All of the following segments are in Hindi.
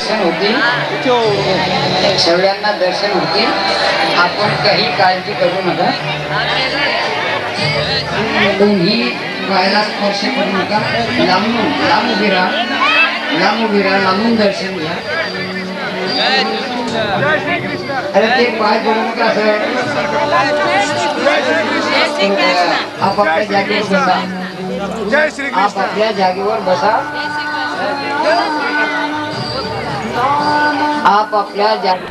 दर्शन होतील, सगळ्यांना दर्शन होतील. आपण काही काळजी करू नका. दोन्ही पायाला स्पर्श करू नका. लांबून लांब उभी राहा, लांब उभी राहा, लांबून दर्शन घ्या. अरे ते पाय जोडू नका. असं आपापल्या जागेवर बसा. आपापल्या जागेवर बसा. आपापल्या जागे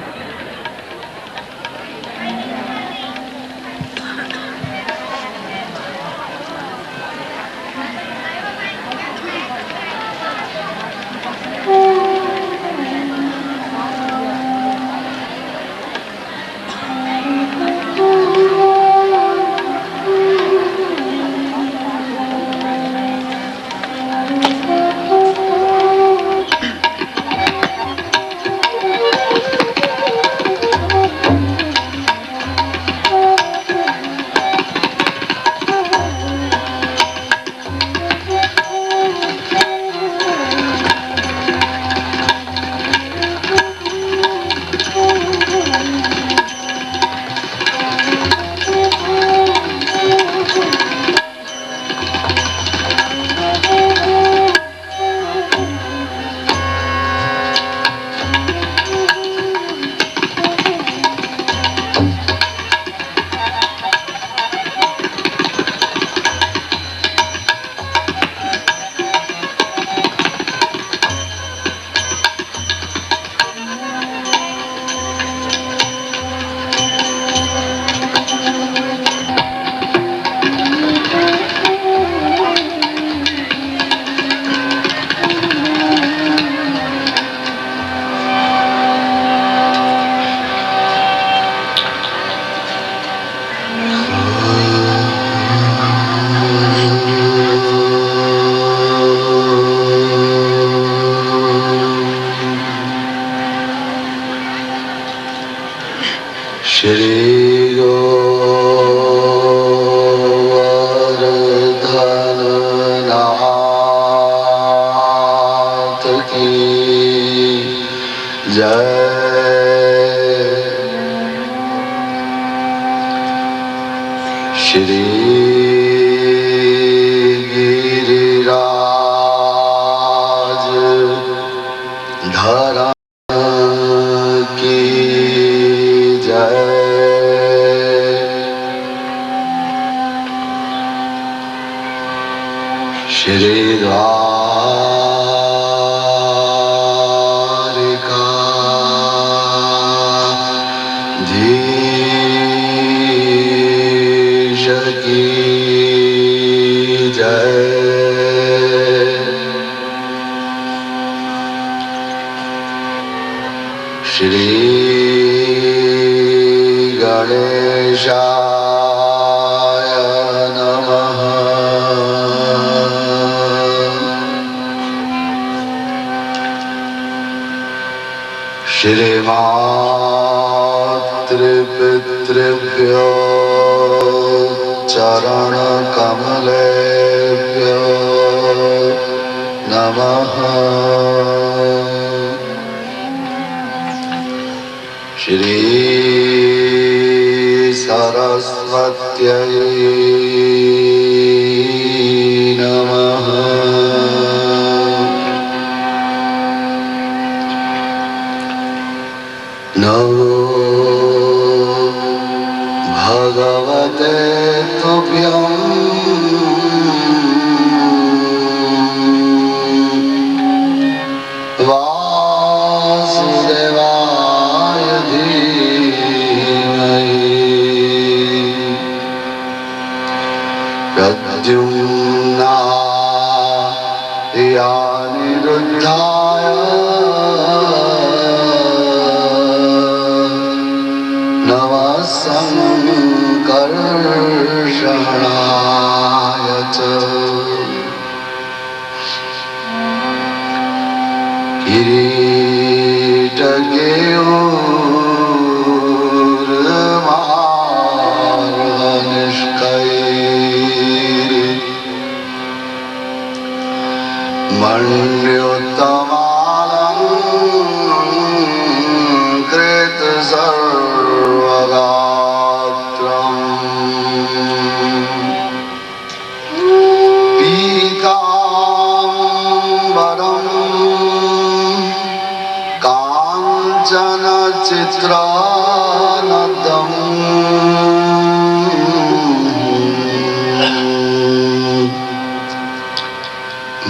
श्री गोवर्धननाथ की जय. श्री गिरिराज धरा की जय. श्री द्वारिकाधीश की जय. श्री गणेशाय नमः. श्रीमातृपितृभ्यो चरणकमलेभ्यो नमः. श्री सरस्वत्यै नमः. नमो भगवते तुभ्यं वासुदेवाय धीमहि प्रद्युम्नाय अनिरुद्धाय नमः संकर्षणाय च. किरीटगेयोर्मार्गनिष्कैर्मण्योत्तमालं चित्रानदम्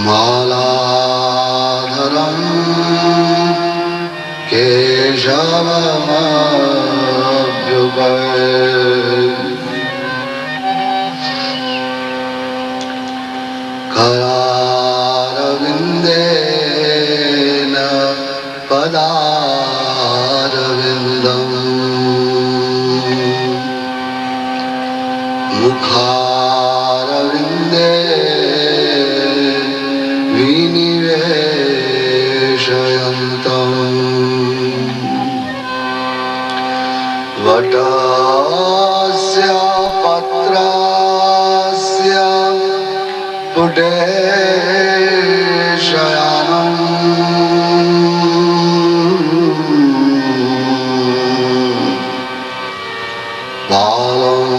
मालाधरम् केशवमभ्युपै करारविन्देन पदारविन्दम् मुखारविन्दे विनिवेशयन्तम् वटस्य पत्रस्य पुटे शयनम् बालं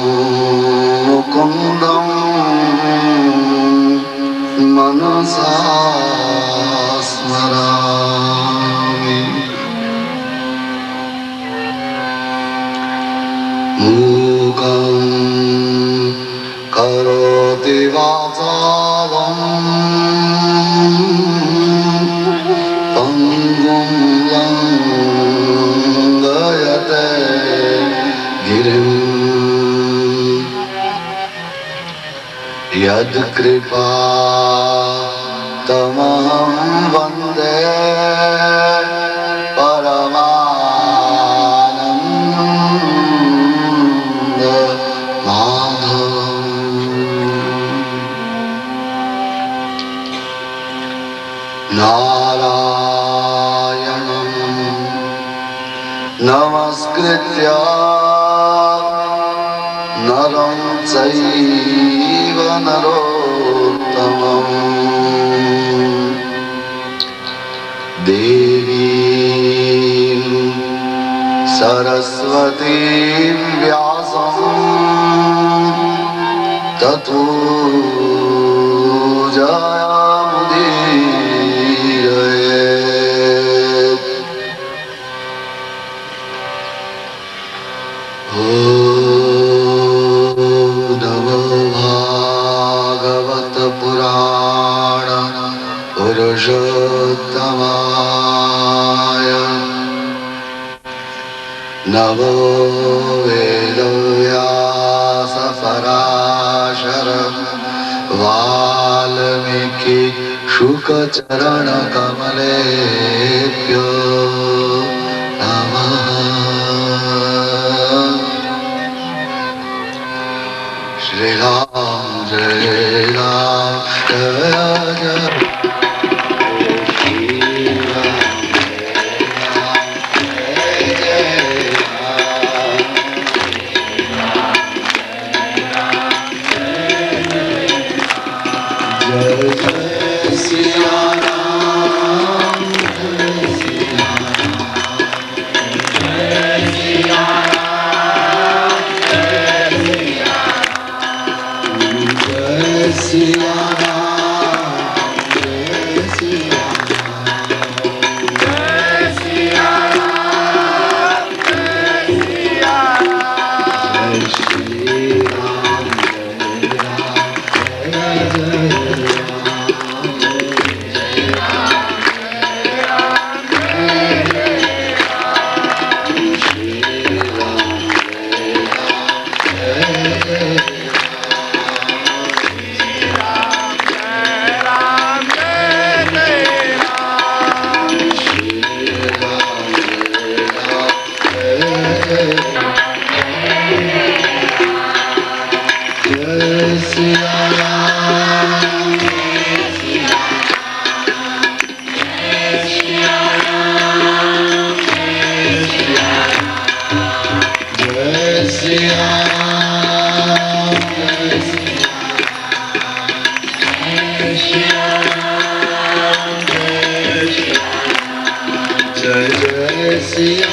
मुकुन्दं मनसा स्मरामि मूकं करोति वाचालं पङ्गुं लङ्घयते गिरिम् यत्कृपा तमहं वन्दे परमानन्द माधवम् नारायणं नमस्कृत्य नरं चैव नरोत्तमम् देवीं सरस्वतीं व्यासं ततो जयमुदीरयेत्। नमो भागवत पुराण पुरुषोत्तमाय नमो वेदव्यास पराशर वाल्मीकि शुकचरण कमलेभ्यो नमः। Shri Ram Jai Ram Jai Jai Shri Ram Jai Jai Shri Ram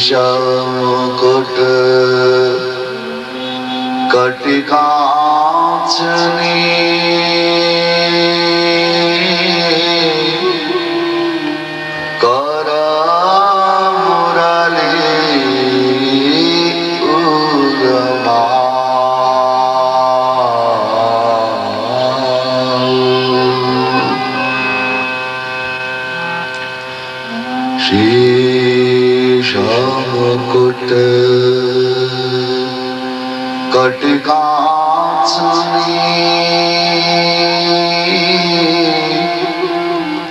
श्यामकुट कटिकांचनी कर मुरली उर्मा श्यामकुट कटिकांचनी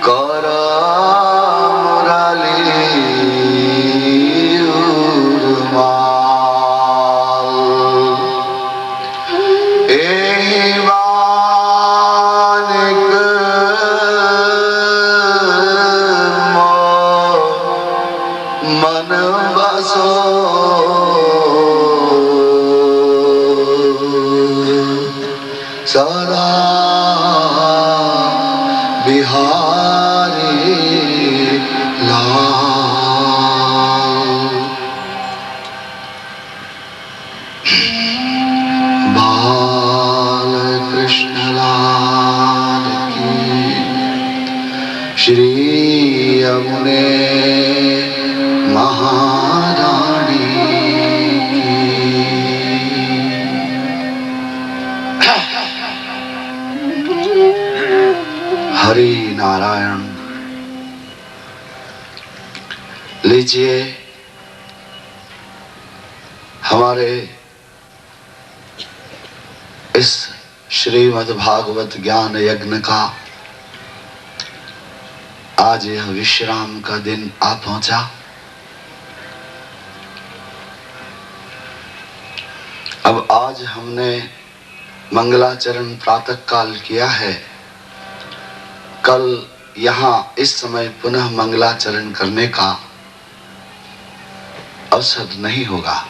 कर मुरली उर्मा एहि बानिक सो सदा बिहारी लाल। बाल कृष्ण लाल की, श्री यमुने महारानी की। हरि नारायण। लीजिए, हमारे इस श्रीमद् भागवत ज्ञान यज्ञ का आज यह विश्राम का दिन आ पहुंचा। अब आज हमने मंगलाचरण प्रातः काल किया है। कल यहाँ इस समय पुनः मंगलाचरण करने का अवसर नहीं होगा।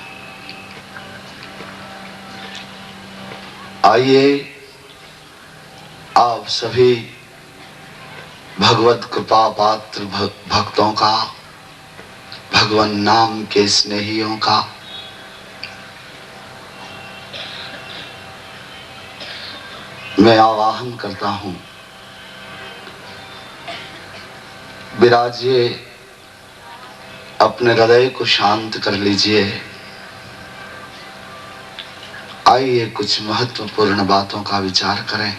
आइए, आप सभी भगवत कृपा पात्र भक्तों का, भगवान नाम के स्नेहियों का मैं आवाहन करता हूं, विराजिए, अपने हृदय को शांत कर लीजिए। आइए कुछ महत्वपूर्ण बातों का विचार करें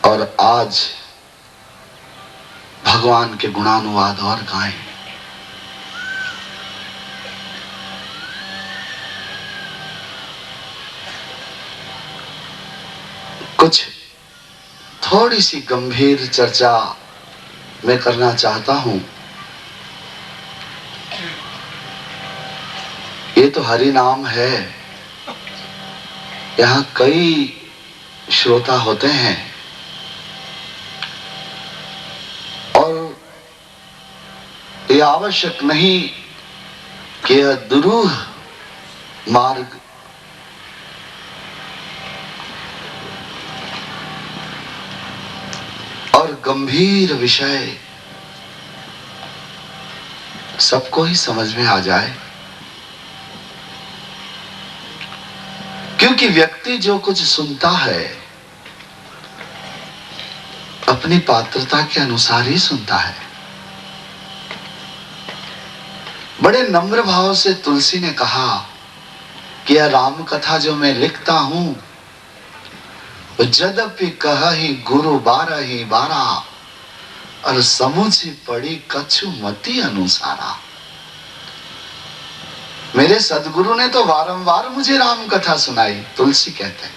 और आज भगवान के गुणानुवाद और गाएं। कुछ थोड़ी सी गंभीर चर्चा मैं करना चाहता हूं। ये तो हरि नाम है, यहां कई श्रोता होते हैं और ये आवश्यक नहीं कि यह दुरूह मार्ग और गंभीर विषय सबको ही समझ में आ जाए, क्योंकि व्यक्ति जो कुछ सुनता है अपनी पात्रता के अनुसार ही सुनता है। बड़े नम्र भाव से तुलसी ने कहा कि यह राम कथा जो मैं लिखता हूं, जदपि कहि गुरु बारहि बारा, और समुझी पड़ी कछु मति अनुसारा। मेरे सदगुरु ने तो वारंवार मुझे राम कथा सुनाई। तुलसी कहते हैं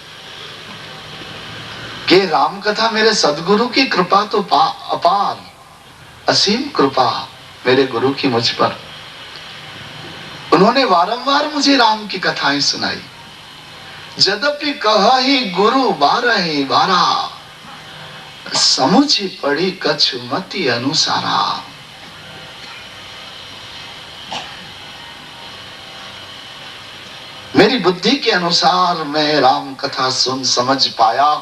कि राम कथा मेरे सदगुरु की कृपा तो अपार, असीम कृपा मेरे गुरु की मुझ पर। उन्होंने वारंवार मुझे राम की कथाएं सुनाई। जदपि कहि गुरु बारहि बारा, समुझी पड़ी कछु मति अनुसारा। मेरी बुद्धि के अनुसार मैं राम कथा सुन समझ पाया।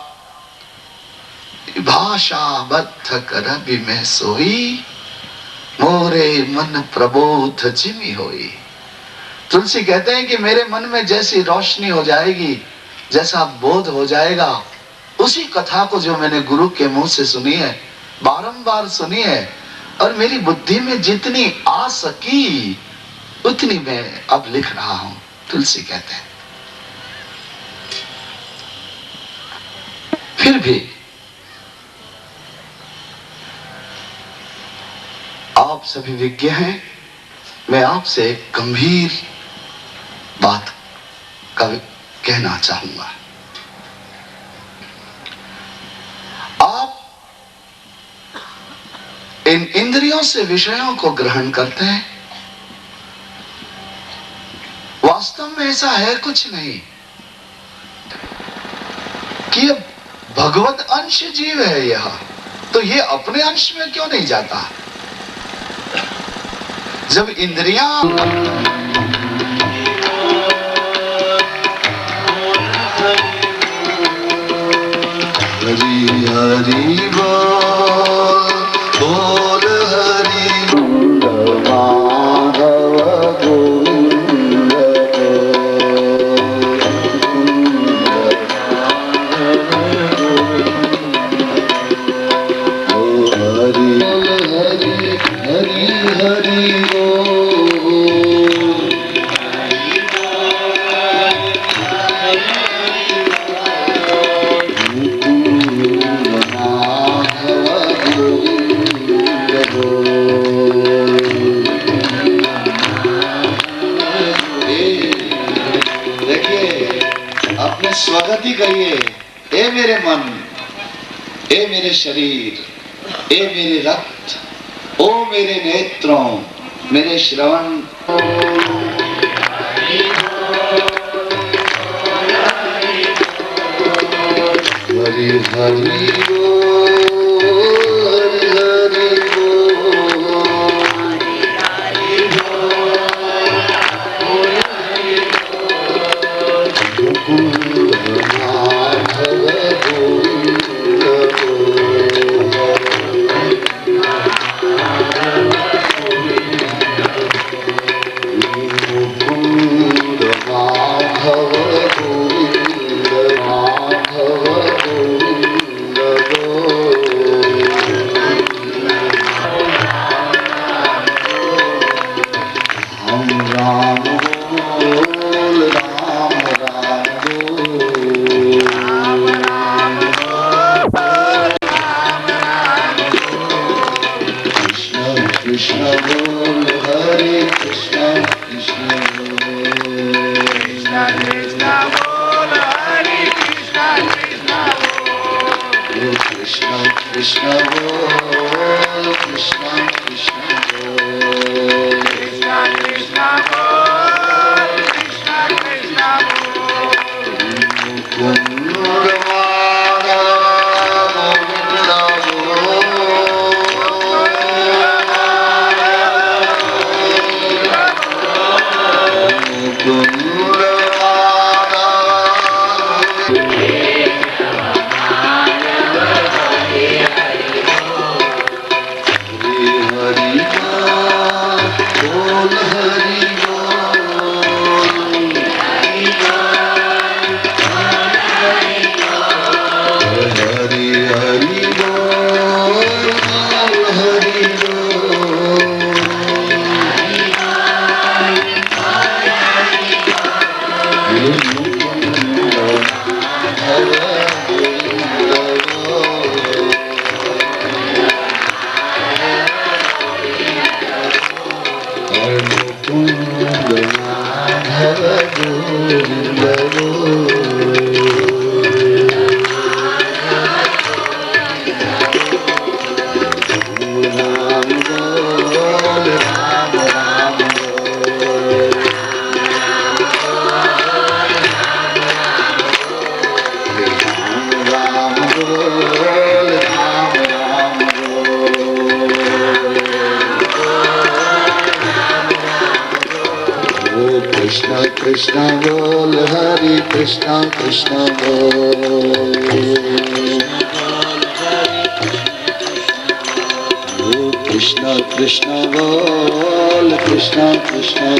भाषा बद्ध करबि में सोई, मोरे मन प्रबोध जिमि होई। तुलसी कहते हैं कि मेरे मन में जैसी रोशनी हो जाएगी, जैसा बोध हो जाएगा, उसी कथा को जो मैंने गुरु के मुंह से सुनी है, बारंबार सुनी है, और मेरी बुद्धि में जितनी आ सकी उतनी मैं अब लिख रहा हूं। तुलसी कहते हैं। फिर भी आप सभी विज्ञ हैं, मैं आपसे एक गंभीर बात का कहना चाहूंगा। आप इन इंद्रियों से विषयों को ग्रहण करते हैं, वास्तव में ऐसा है कुछ नहीं कि ये भगवत अंश जीव है। यह तो ये अपने अंश में क्यों नहीं जाता? जब इंद्रियां हरि हरि बोल बोल हरि माधव गोविंद हरि हरि हरि हरि बोल अपने स्वागत ही करिए। ए मेरे मन, ए मेरे शरीर, ए मेरे रक्त, ओ मेरे नेत्रों, मेरे श्रवण। हरि हरि बोल Hari Krishna Bol Hare Krishna Krishna Krishna Krishna Bol Hare Krishna Krishna Bol Krishna Krishna Bol Krishna Krishna Bol Krishna Krishna Bol Krishna Krishna Bol Krishna Bol Hare Krishna Krishna Bol Krishna Krishna Bol Krishna Krishna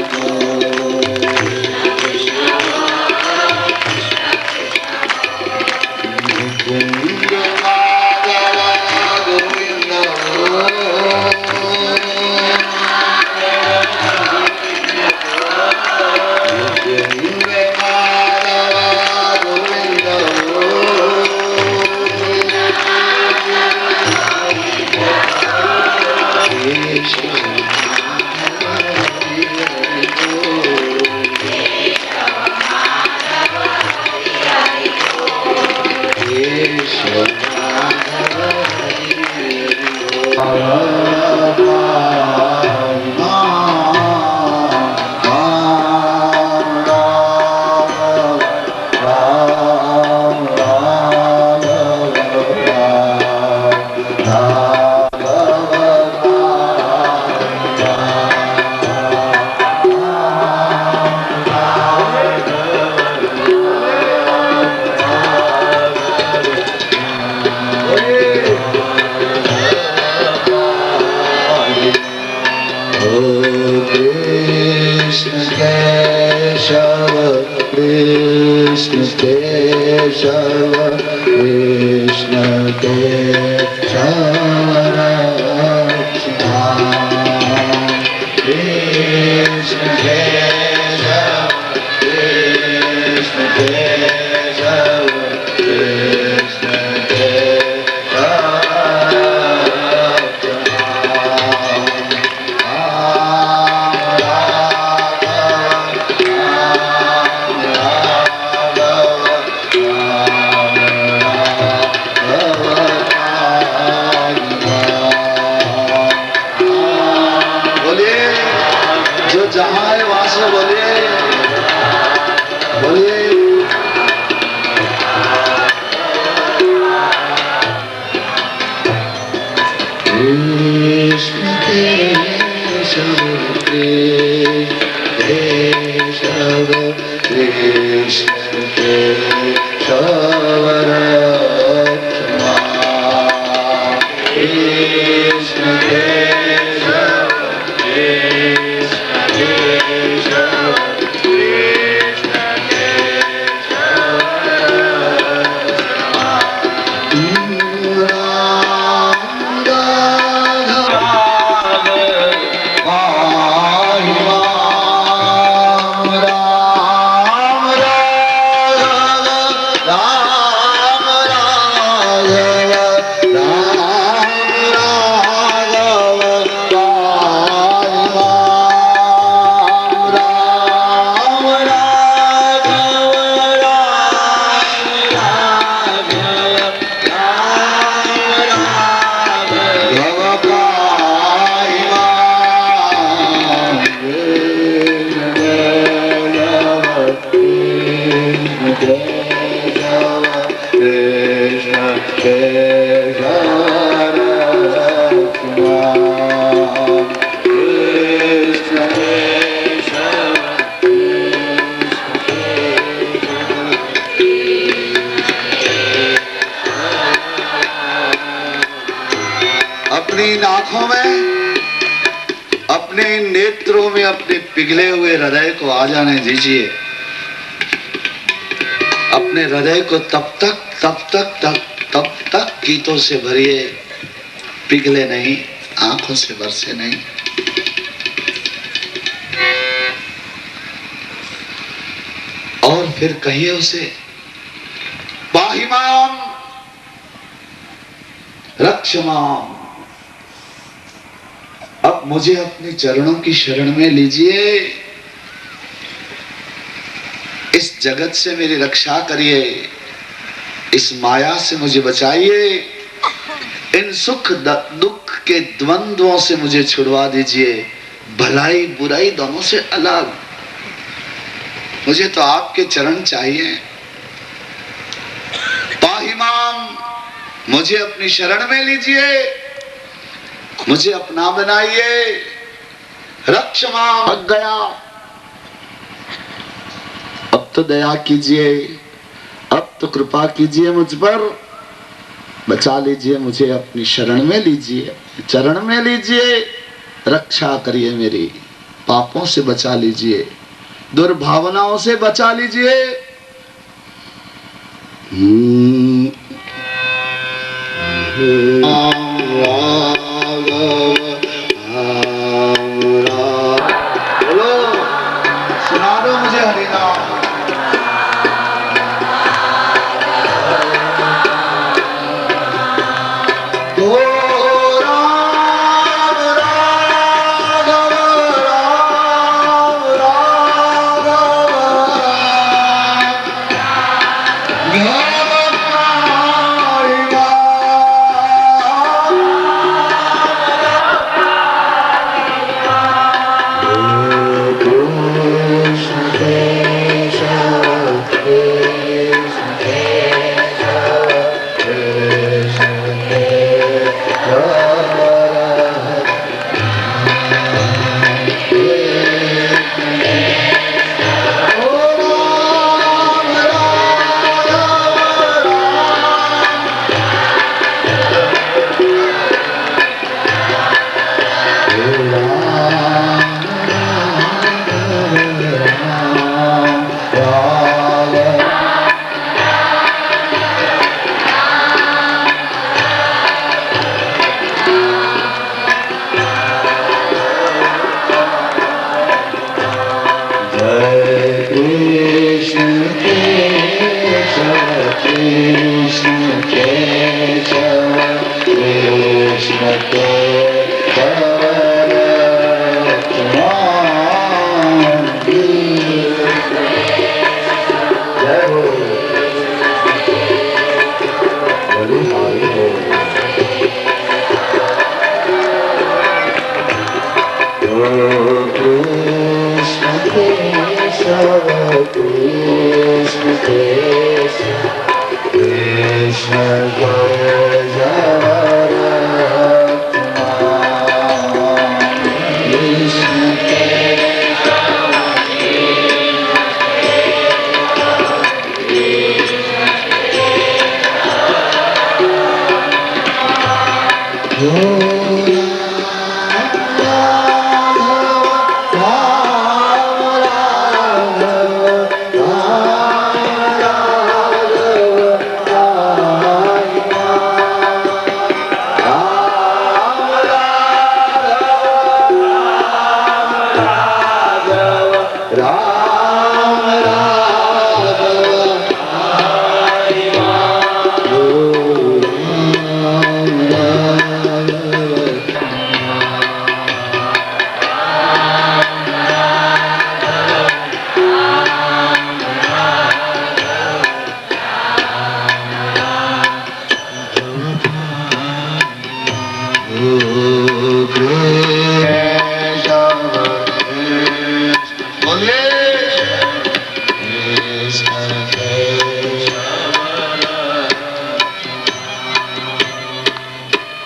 Keshav Krishna Keshav Krishna Keshav Krishna Keshav Krishna जहाँ है वहां से बोलिए बोलिए। कृष्ण केशव केशव कृष्ण केशव कृष्ण केशव अपनी आंखों में, अपने नेत्रों में अपने पिघले हुए हृदय को आ जाने दीजिए। अपने हृदय को तब तक गीतों से भरिए, पिघले नहीं, आंखों से बरसे नहीं। और फिर कहिए उसे, पाहि माम रक्ष माम। अब मुझे अपने चरणों की शरण में लीजिए, इस जगत से मेरी रक्षा करिए, इस माया से मुझे बचाइए, इन सुख दुख के द्वंद्वों से मुझे छुड़वा दीजिए, भलाई बुराई दोनों से अलग। मुझे तो आपके चरण चाहिए। पाहि माम, मुझे अपनी शरण में लीजिए, मुझे अपना बनाइए। रक्ष माम, थक गया, अब तो दया कीजिए, अब तो कृपा कीजिए मुझ पर, बचा लीजिए, मुझे अपनी शरण में लीजिए, चरण में लीजिए, रक्षा करिए, मेरी पापों से बचा लीजिए, दुर्भावनाओं से बचा लीजिए। बोलो, सुना दो मुझे हरिनाम।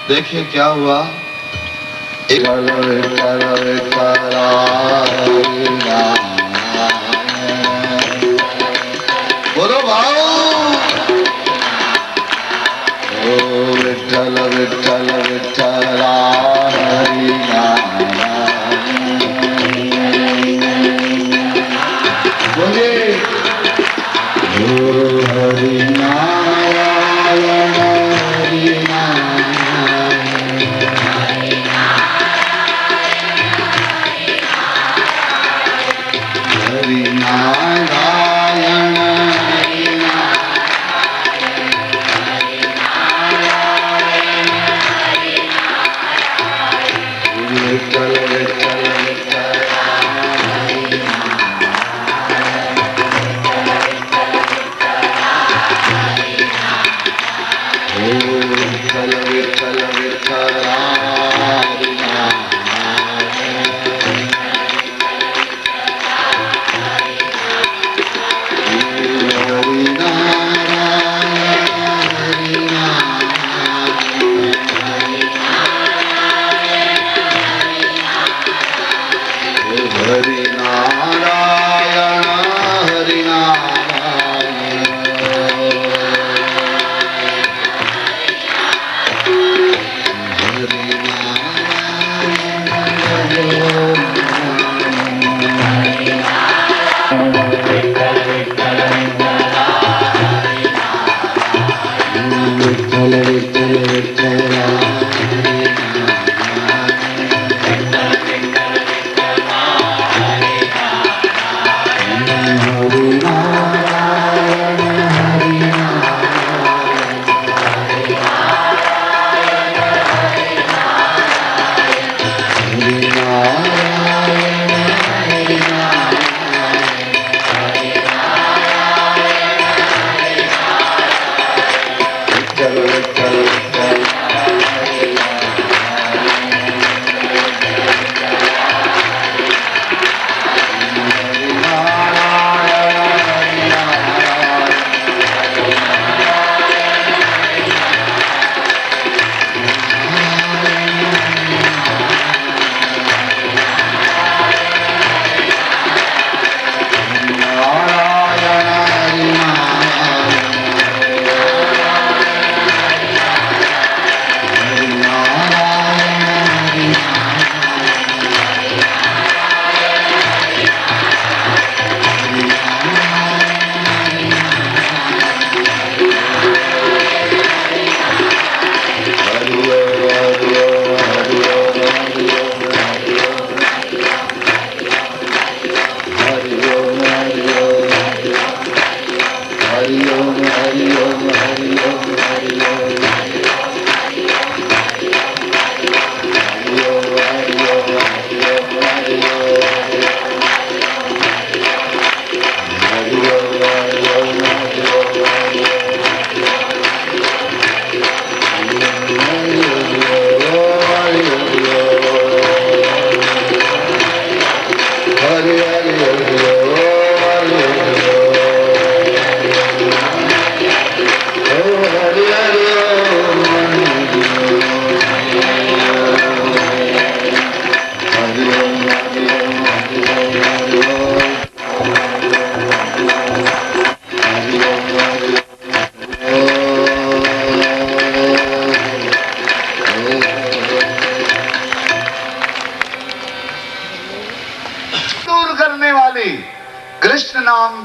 देखिए क्या हुआ। बोलो भाऊ। ओ विठ्ठल विठ्ठल विठ्ठल हरि बोलिए। ओ हरि नारायण हरि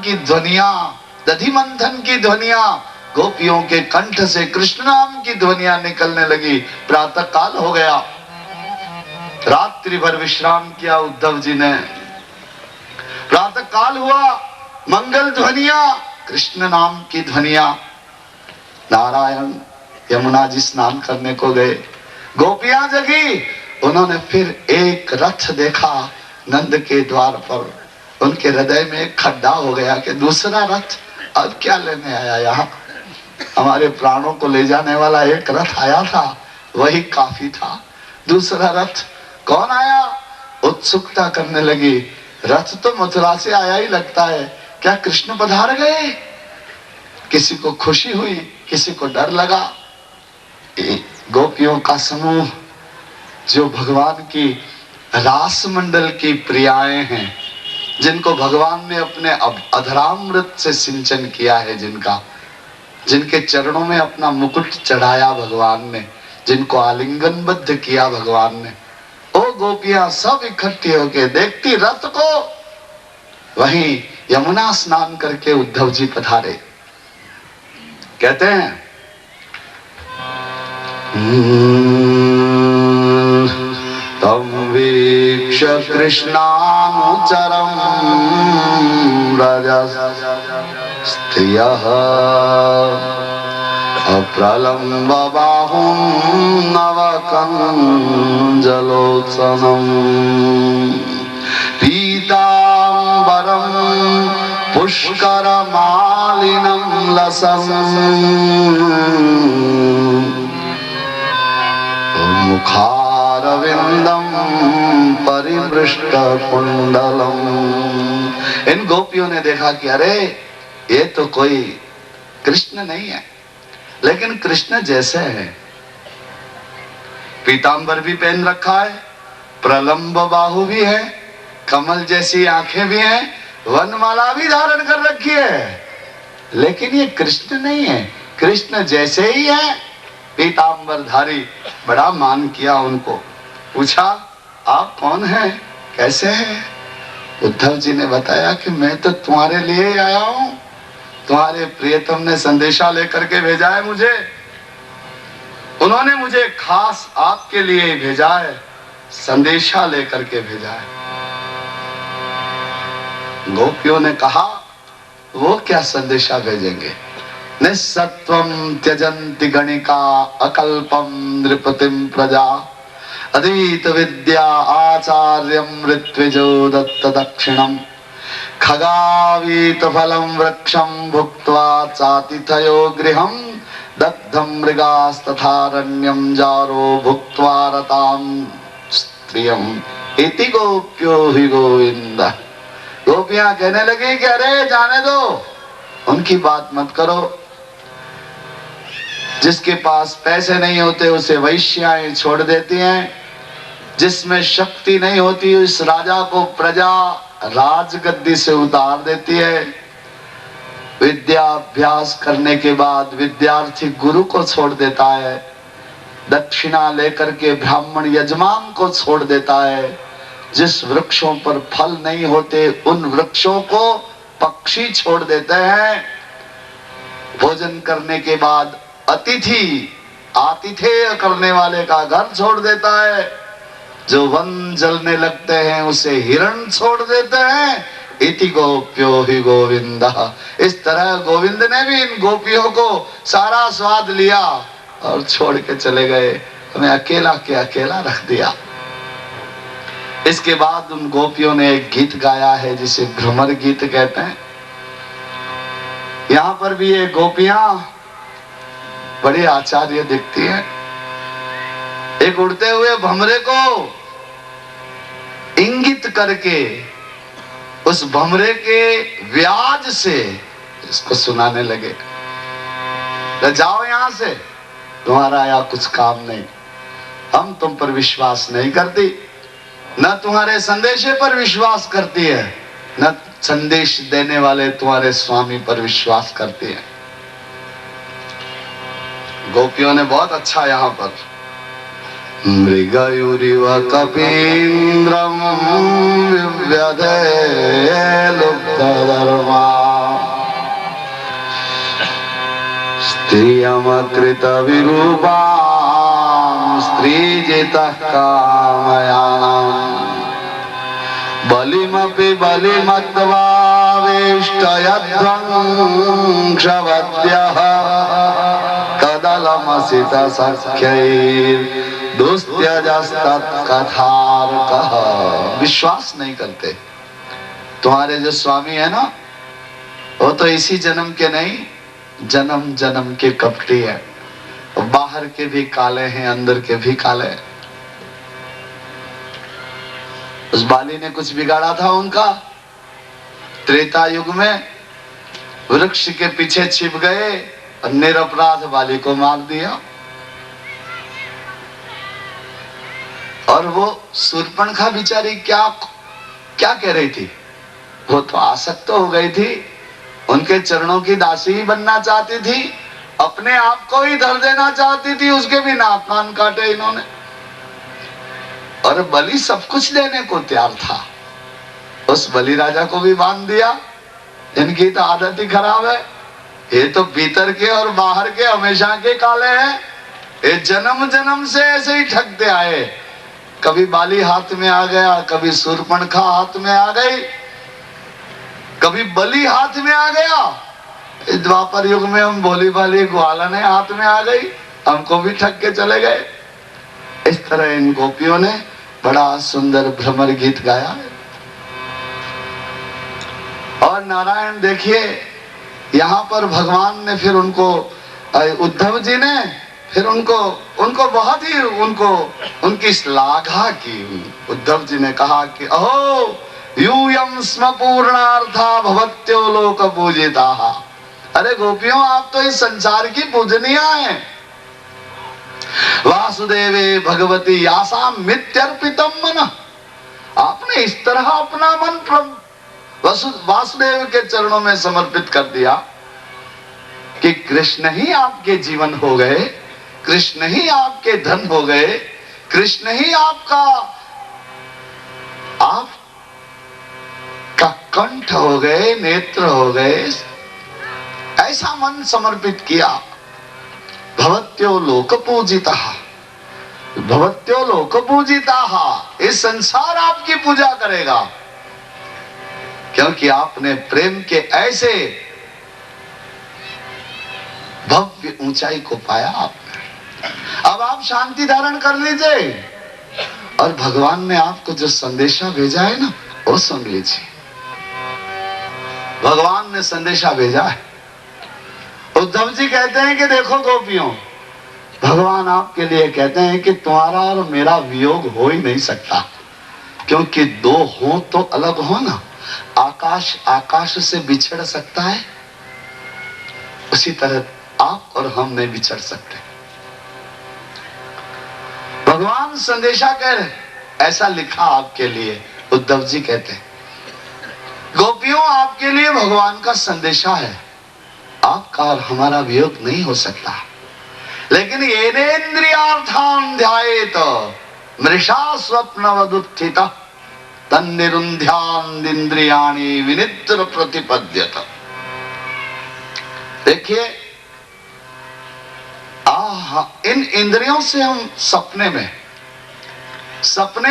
की ध्वनिया, दधि मंथन की ध्वनिया, गोपियों के कंठ से कृष्ण नाम की ध्वनिया निकलने लगी। प्रातः काल हो गया, रात्रि भर विश्राम किया उद्धव जी ने। प्रातः काल हुआ, मंगल ध्वनिया, कृष्ण नाम की ध्वनिया। नारायण यमुना जी स्नान करने को गए, गोपियां जगी, उन्होंने फिर एक रथ देखा नंद के द्वार पर। उनके हृदय में एक खड्डा हो गया कि दूसरा रथ अब क्या लेने आया यहाँ? हमारे प्राणों को ले जाने वाला एक रथ आया था, वही काफी था। दूसरा रथ कौन आया? उत्सुकता करने लगी। रथ तो मथुरा से आया ही लगता है, क्या कृष्ण पधार गए? किसी को खुशी हुई, किसी को डर लगा। गोपियों का समूह जो भगवान की रास मंडल की प्रियाएं हैं, जिनको भगवान ने अपने अधरामृत से सिंचन किया है, जिनके चरणों में अपना मुकुट चढ़ाया भगवान ने, जिनको आलिंगनबद्ध किया भगवान ने, ओ गोपियां सब इकट्ठी होके देखती रथ को। वहीं यमुना स्नान करके उद्धव जी पधारे। कहते हैं तम वीक्ष कृष्णानुचरम रजस स्त्रियः अप्रलम्ब बाहुं नवकञ्जलोत्सनं पीताम्बरं पुष्करमालिनं लसन् मुखारविंदम परिमृष्ट कुंडलम। इन गोपियों ने देखा कि अरे ये तो कोई कृष्ण नहीं है, लेकिन कृष्ण जैसे है। पीतांबर भी पहन रखा है, प्रलंब बाहु भी है, कमल जैसी आंखें भी हैं, वनमाला भी धारण कर रखी है, लेकिन ये कृष्ण नहीं है। कृष्ण जैसे ही है, पीतांबरधारी। बड़ा मान किया उनको। पूछा आप कौन हैं, कैसे हैं? उद्धव जी ने बताया कि मैं तो तुम्हारे लिए ही आया हूं, तुम्हारे प्रियतम ने संदेशा लेकर के भेजा है मुझे, उन्होंने मुझे खास आपके लिए ही भेजा है, संदेशा लेकर के भेजा है। गोपियों ने कहा वो क्या संदेशा भेजेंगे? निस्सत्वं त्यजन्ति गणिका अकल्पं नृपतिं प्रजा अधीत विद्या आचार्यं ऋत्विजो दत्त दक्षिणं खगावीत फलं वृक्षं भुक्त्वा चातिथयो गृहं दग्धं मृगास्तथारण्यं जारो भुक्त्वा रतां स्त्रियम् इति गोप्यो हि गोविंद। गोपियां कहने लगी कि अरे जाने दो, उनकी बात मत करो। जिसके पास पैसे नहीं होते उसे वैश्याएं छोड़ देती हैं, जिसमें शक्ति नहीं होती उस राजा को प्रजा राजगद्दी से उतार देती है। विद्याभ्यास करने के बाद विद्यार्थी गुरु को छोड़ देता है, दक्षिणा लेकर के ब्राह्मण यजमान को छोड़ देता है। जिस वृक्षों पर फल नहीं होते उन वृक्षों को पक्षी छोड़ देते हैं। भोजन करने के बाद अतिथि आतिथेय करने वाले का घर छोड़ देता है। जो वन जलने लगते हैं उसे हिरण छोड़ देते हैं। इति गोप्यो हि गोविंदः। इस तरह गोविंद ने भी इन गोपियों को सारा स्वाद लिया और छोड़ के चले गए, हमें अकेला के अकेला रख दिया। इसके बाद उन गोपियों ने एक गीत गाया है जिसे भ्रमर गीत कहते हैं। यहां पर भी ये गोपियां बड़ी आचार्य दिखती हैं। एक उड़ते हुए भमरे को इंगित करके उस भमरे के व्याज से इसको सुनाने लगे, तो जाओ यहां से, तुम्हारा यहाँ कुछ काम नहीं, हम तुम पर विश्वास नहीं करती, न तुम्हारे संदेशे पर विश्वास करती है, न संदेश देने वाले तुम्हारे स्वामी पर विश्वास करती है। गोपियों ने बहुत अच्छा यहाँ पर मृगयुरिव कपीन्द्रम विव्यधे लुप्तधर्मा स्त्रियमकृत विरूपां स्त्रीजितः कामयानाम् बलिमपि बलिमत्वा वेष्टयध्वंसवद्यः तदलमसितसख्यैर्दुस्त्यजस्तत्कथार्कः। विश्वास नहीं करते। तुम्हारे जो स्वामी है ना, वो तो इसी जन्म के नहीं, जन्म जन्म के कपटी है। बाहर के भी काले हैं, अंदर के भी काले। उस बाली ने कुछ बिगाड़ा था उनका। त्रेता युग में वृक्ष के पीछे छिप गए और निरपराध बाली को मार दिया। और वो शूर्पणखा बेचारी क्या क्या कह रही थी? वो तो आसक्त हो गई थी, उनके चरणों की दासी ही बनना चाहती थी, अपने आप को ही धर देना चाहती थी। उसके भी नाक कान काटे इन्होंने। और बलि सब कुछ देने को तैयार था। उस बलि राजा को भी बांध दिया। इनकी तो आदत ही खराब है। ये तो भीतर के और बाहर के हमेशा के काले हैं। ये जन्म जन्म से ऐसे ही ठगते आए। कभी बाली हाथ में आ गया, कभी शूर्पणखा हाथ में आ गई, कभी बलि हाथ में आ गया। इस द्वापर युग में हम भोली भाली ग्वालने हाथ में आ गई, हमको भी ठग के चले गए। इस तरह इन गोपियों ने बड़ा सुंदर भ्रमर गीत गाया। और नारायण देखिए, यहाँ पर भगवान ने फिर उनको, उद्धव जी ने फिर उनको बहुत ही उनकी श्लाघा की। उद्धव जी ने कहा कि अहो यूयं स्म पूर्णार्था भवत्यो लोक पूजिताः। अरे गोपियों, आप तो इस संसार की पूजनीय हैं। वासुदेवे भगवती यासाम मित्यर्पितम मन। आपने इस तरह अपना मन वासुदेव के चरणों में समर्पित कर दिया कि कृष्ण ही आपके जीवन हो गए, कृष्ण ही आपके धन हो गए, कृष्ण ही आपका कंठ हो गए, नेत्र हो गए। ऐसा मन समर्पित किया। भवत्यो लोक पूजिताः, भवत्यो लोक पूजिताः। इस संसार आपकी पूजा करेगा, क्योंकि आपने प्रेम के ऐसे भव्य ऊंचाई को पाया आपने। अब आप शांति धारण कर लीजिए और भगवान ने आपको जो संदेशा भेजा है ना, वो सुन लीजिए। भगवान ने संदेशा भेजा है। उद्धव जी कहते हैं कि देखो गोपियों, भगवान आपके लिए कहते हैं कि तुम्हारा और मेरा वियोग हो ही नहीं सकता, क्योंकि दो हो तो अलग हो ना। आकाश आकाश से बिछड़ सकता है, उसी तरह आप और हम नहीं बिछड़ सकते। भगवान संदेशा कह रहे, ऐसा लिखा आपके लिए। उद्धव जी कहते हैं गोपियों, आपके लिए भगवान का संदेशा है। आपका और हमारा वियोग नहीं हो सकता। लेकिन येनेन्द्रियार्थान ध्यायेत मृषा स्वप्नवदुत्थित तन्निरुन्ध्यान्निन्द्रियाणि विनिद्र प्रतिपद्यत। देखिए, इन इंद्रियों से हम सपने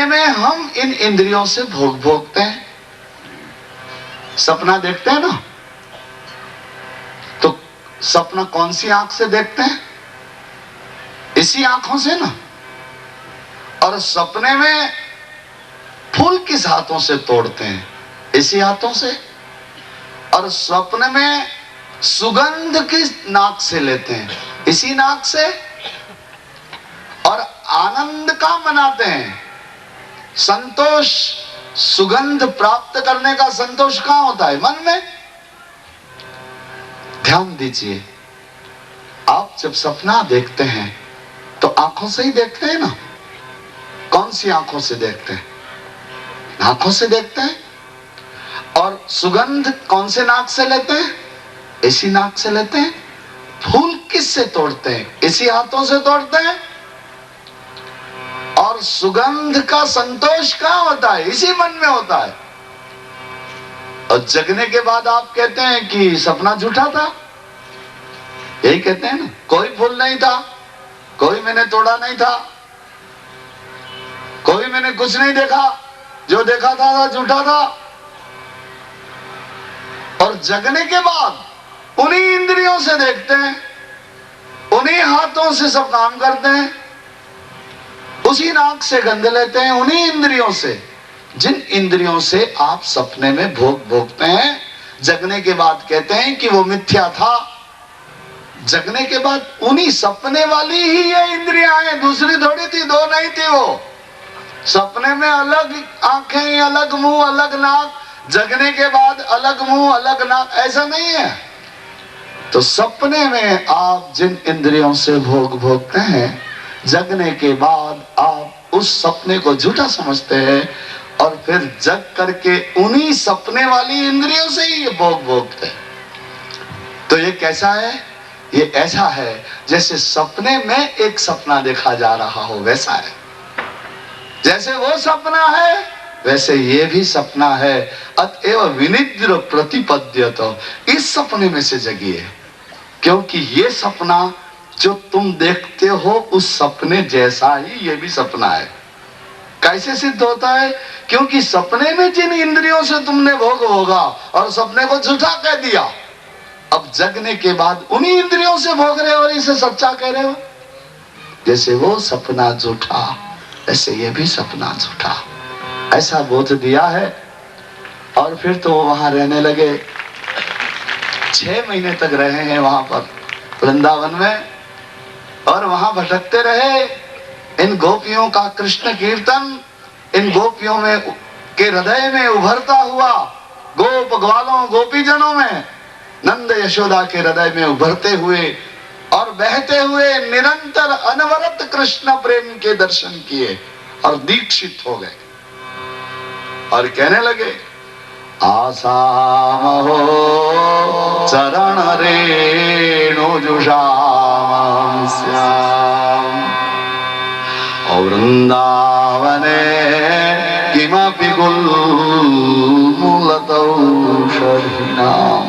में हम इन इंद्रियों से भोगते हैं। सपना देखते हैं ना, तो सपना कौन सी आंख से देखते हैं? इसी आंखों से ना। और सपने में फूल किस हाथों से तोड़ते हैं? इसी हाथों से। और स्वप्न में सुगंध किस नाक से लेते हैं? इसी नाक से। और आनंद का मनाते हैं, संतोष, सुगंध प्राप्त करने का संतोष कहां होता है? मन में। ध्यान दीजिए, आप जब सपना देखते हैं तो आंखों से ही देखते हैं ना। कौन सी आंखों से देखते हैं? आंखों से देखते हैं। और सुगंध कौन से नाक से लेते हैं? इसी नाक से लेते हैं। फूल किस से तोड़ते हैं? इसी हाथों से तोड़ते हैं। और सुगंध का संतोष कहां होता है? इसी मन में होता है। और जगने के बाद आप कहते हैं कि सपना झूठा था, यही कहते हैं ना, कोई फूल नहीं था, कोई मैंने तोड़ा नहीं था, कोई मैंने कुछ नहीं देखा, जो देखा था झूठा था। और जगने के बाद उन्हीं इंद्रियों से देखते हैं, उन्हीं हाथों से सब काम करते हैं, उसी नाक से गंध लेते हैं, उन्हीं इंद्रियों से, जिन इंद्रियों से आप सपने में भोगते हैं। जगने के बाद कहते हैं कि वो मिथ्या था। जगने के बाद उन्हीं सपने वाली ही ये इंद्रियां हैं, दूसरी थोड़ी थी, दो नहीं थी। वो सपने में अलग आंखें, अलग मुंह, अलग नाक, जगने के बाद अलग मुंह, अलग नाक, ऐसा नहीं है। तो सपने में आप जिन इंद्रियों से भोगते हैं, जगने के बाद आप उस सपने को झूठा समझते हैं और फिर जग करके उन्हीं सपने वाली इंद्रियों से ही ये भोगते हैं। तो ये कैसा है? ये ऐसा है जैसे सपने में एक सपना देखा जा रहा हो, वैसा है। जैसे वो सपना है वैसे ये भी सपना है। अतएव विनिद्र प्रतिपद्यत, इस सपने में से जगिए, क्योंकि ये सपना जो तुम देखते हो उस सपने जैसा ही ये भी सपना है। कैसे सिद्ध होता है? क्योंकि सपने में जिन इंद्रियों से तुमने भोग होगा और सपने को झूठा कह दिया, अब जगने के बाद उन्हीं इंद्रियों से भोग रहे हो और इसे सच्चा कह रहे हो। जैसे वो सपना झूठा, ऐसे ये भी सपना झूठा, ऐसा बोध दिया है। और फिर तो वहां रहने लगे, 6 महीने तक रहे हैं वहां पर वृंदावन में, और वहां भटकते रहे। इन गोपियों का कृष्ण कीर्तन इन गोपियों में के हृदय में उभरता हुआ, गोप ग्वालों गोपीजनों में, नंद यशोदा के हृदय में उभरते हुए और बहते हुए निरंतर अनवरत कृष्ण प्रेम के दर्शन किए और दीक्षित हो गए और कहने लगे, आसाम हो चरण रेणु जुषाम श्याम और वृंदावने किमपि गुल्मुलतौ शर्हिणाम।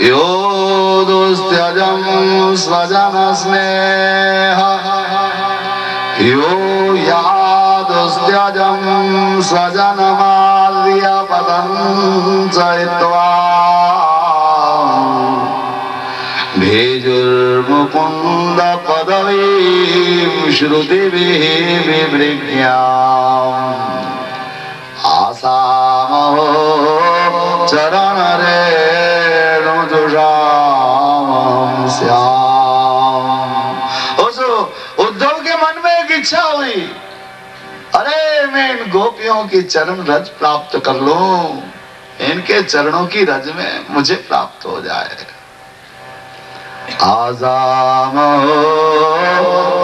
यो दुस्त्यजं स्वजन स्नेह, यो यादुस्त्यजं स्वजन माल्य पतञ्चयित्वा भेजुर्मुकुन्द पदवीं श्रुतिभिः विवृज्ञाम्। आसामहो चरण रेणु जुषाम श्याम। उस उद्धव के मन में एक इच्छा हुई, अरे मैं इन गोपियों की चरण रज प्राप्त कर लूं, इनके चरणों की रज में मुझे प्राप्त हो जाए। आसामहो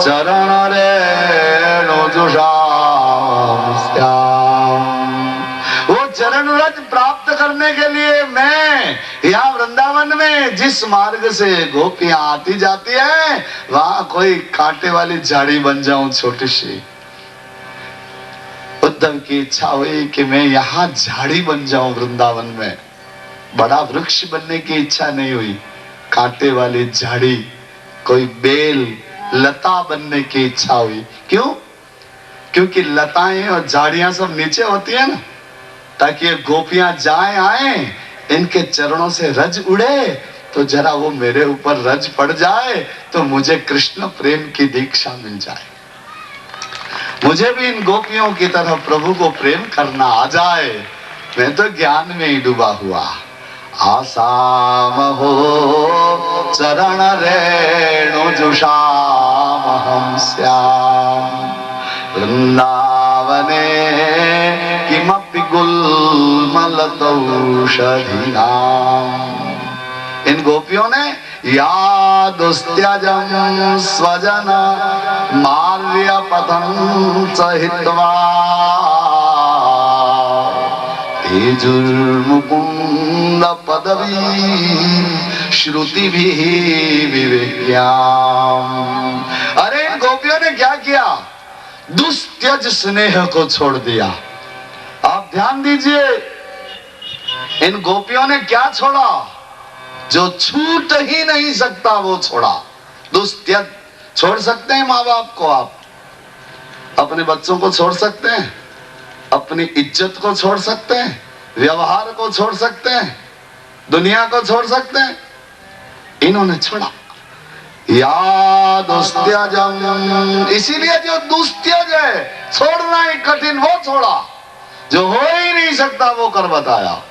चरण रेणु जुषाम श्याम। वो चरण रज प्राप्त करने के लिए मैं यहाँ वृंदावन में जिस मार्ग से गोपियां आती जाती हैं, वहां कोई कांटे वाली झाड़ी बन जाऊं छोटी सी। उद्धव की इच्छा हुई कि मैं यहाँ झाड़ी बन जाऊं वृंदावन में। बड़ा वृक्ष बनने की इच्छा नहीं हुई, कांटे वाली झाड़ी, कोई बेल लता बनने की इच्छा हुई। क्यों? क्योंकि लताएं और झाड़ियां सब नीचे होती है ना, ताकि ये गोपियां जाए आए, इनके चरणों से रज उड़े, तो जरा वो मेरे ऊपर रज पड़ जाए तो मुझे कृष्ण प्रेम की दीक्षा मिल जाए, मुझे भी इन गोपियों की तरह प्रभु को प्रेम करना आ जाए। मैं तो ज्ञान में ही डूबा हुआ। आसाम हो चरण रेणु जुषाम श्याम वृंदावने किमपि गुल्मलतौषधीनाम्। इन गोपियों ने यादुस्त्यजं स्वजन माल्य पतञ्चयित्वा तेजुर्मुकुन्द पदवी श्रुतिभिः विवेक्याम्। अरे इन गोपियों ने क्या किया? दुस्त्यज स्नेह को छोड़ दिया। आप ध्यान दीजिए, इन गोपियों ने क्या छोड़ा? जो छूट ही नहीं सकता वो छोड़ा। दुस्त्यज छोड़ सकते हैं माँ बाप को, आप अपने बच्चों को छोड़ सकते हैं, अपनी इज्जत को छोड़ सकते हैं, व्यवहार को छोड़ सकते हैं, दुनिया को छोड़ सकते हैं। इन्होंने छोड़ा। या दुस्त्यजम, इसीलिए जो दुस्त्यज है, छोड़ना ही कठिन, वो छोड़ा। जो हो ही नहीं सकता वो कर बताया।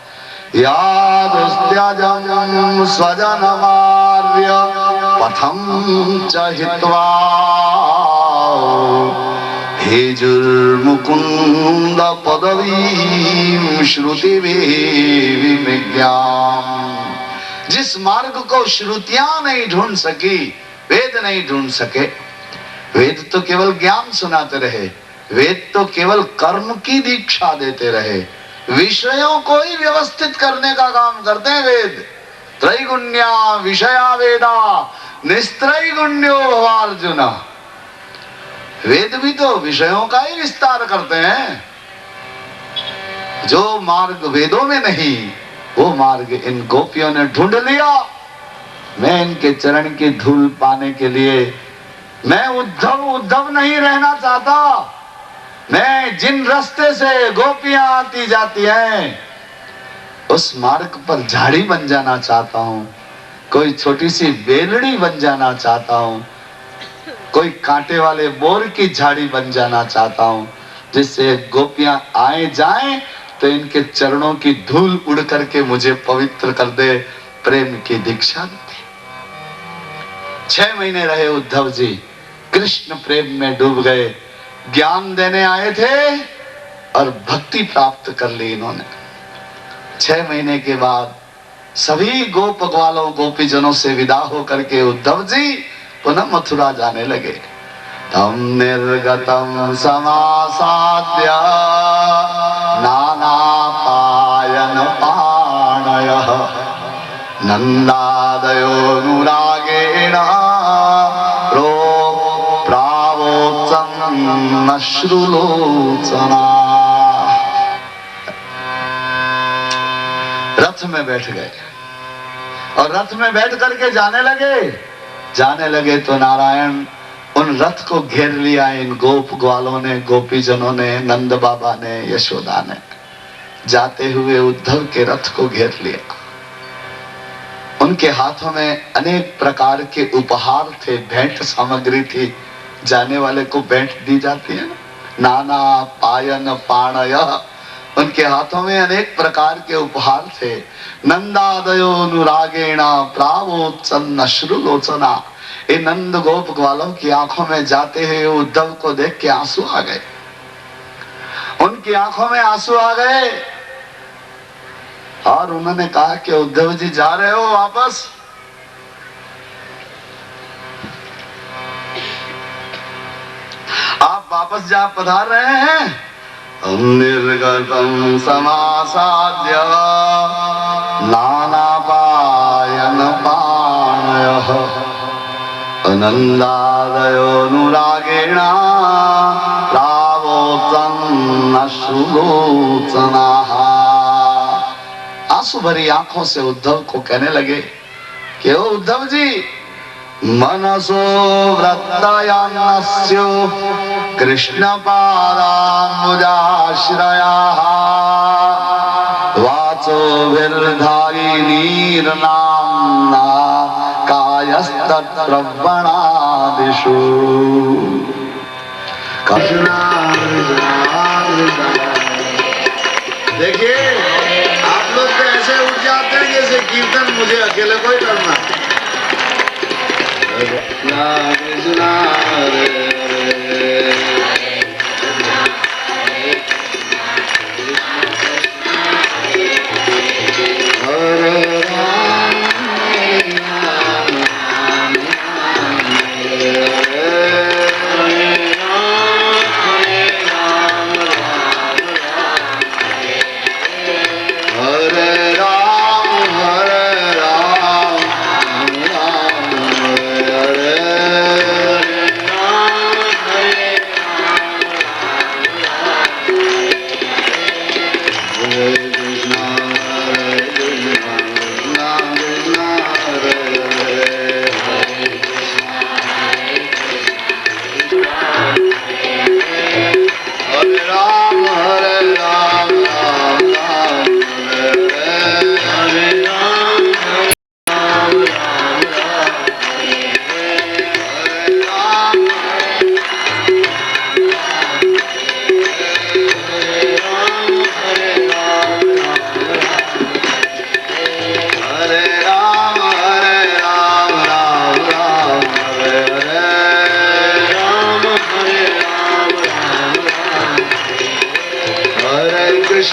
या दुस्त्यजम स्वजनमार्य पथम च हित्वा हेजुर्मुकुंद पदवीं श्रुति विज्ञान। जिस मार्ग को श्रुतियां नहीं ढूंढ सकी, वेद नहीं ढूंढ सके। वेद तो केवल ज्ञान सुनाते रहे, वेद तो केवल कर्म की दीक्षा देते रहे, विषयों को ही व्यवस्थित करने का काम करते हैं वेद। त्रैगुण्या विषया वेदा निस्त्रैगुण्यो भवार्जुन। वेद भी तो विषयों का ही विस्तार करते हैं। जो मार्ग वेदों में नहीं, वो मार्ग इन गोपियों ने ढूंढ लिया। मैं इनके चरण की धूल पाने के लिए, मैं उद्धव नहीं रहना चाहता। मैं जिन रास्ते से गोपियां आती जाती हैं, उस मार्ग पर झाड़ी बन जाना चाहता हूं। कोई छोटी सी बेलड़ी बन जाना चाहता हूं, कोई कांटे वाले बोर की झाड़ी बन जाना चाहता हूं, जिससे गोपियां आए जाएं तो इनके चरणों की धूल उड़ करके मुझे पवित्र कर दे, प्रेम की दीक्षा दे। 6 महीने रहे उद्धव जी, कृष्ण प्रेम में डूब गए। ज्ञान देने आए थे और भक्ति प्राप्त कर ली इन्होंने। 6 महीने के बाद सभी गोप ग्वालों गोपीजनों से विदा होकर के उद्धव जी पुनः मथुरा जाने लगे। तम निर्गतम समासाद्य नाना पायन पाणयः नंदादयोनुरागेण प्रावोत्सन्नश्रुलोचना। रथ में बैठ गए और रथ में बैठ करके जाने लगे तो नारायण उन रथ को घेर लिया। इन गोप ग्वालों ने, गोपीजनों ने, नंद बाबा ने, यशोदा ने जाते हुए उद्धव के रथ को घेर लिया। उनके हाथों में अनेक प्रकार के उपहार थे, भेंट सामग्री थी। जाने वाले को भेंट दी जाती है, नाना पायन पाणय। उनके हाथों में अनेक प्रकार के उपहार थे। नंदादयोनुरागेण प्रावोत्सन्नश्रुलोचना। इन नंद गोप ग्वालों की आंखों में जाते हुए उद्धव को देख के आंसू आ गए। उनकी आंखों में आंसू आ गए और उन्होंने कहा कि उद्धव जी जा रहे हो वापस? आप वापस जा पधार रहे हैं? निर्गतम समासाद्य नाना पायन पाणयः नंदादयोनुरागेण प्रावोत्सन्नश्रुलोचनाः। आंसू भरी आंखों से उद्धव को कहने लगे कि ओ उद्धव जी, मनसो वृत्तयन्नस्यो कृष्णपादाम्बुजाश्रयाः वाचोभिर्धारिणीर्नाम्ना कायस्तत्प्रवणादिषु। देखिए आप लोग तो ऐसे उठ जाते हैं जैसे कीर्तन मुझे अकेले को ही करना।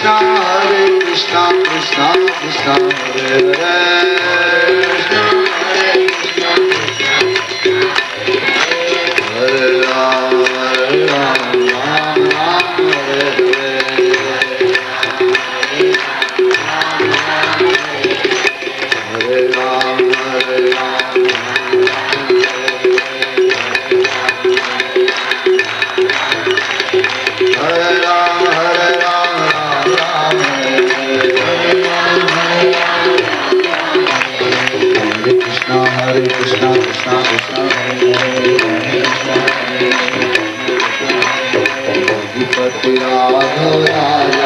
Krishna Krishna Krishna Hare Hare Hare Ram Ram Ram Hare Hare Ram Hare Ram Hare Ram Hare Ram Ram Hare Krishna Krishna Krishna Hare Hare Ragupati Raghav Raja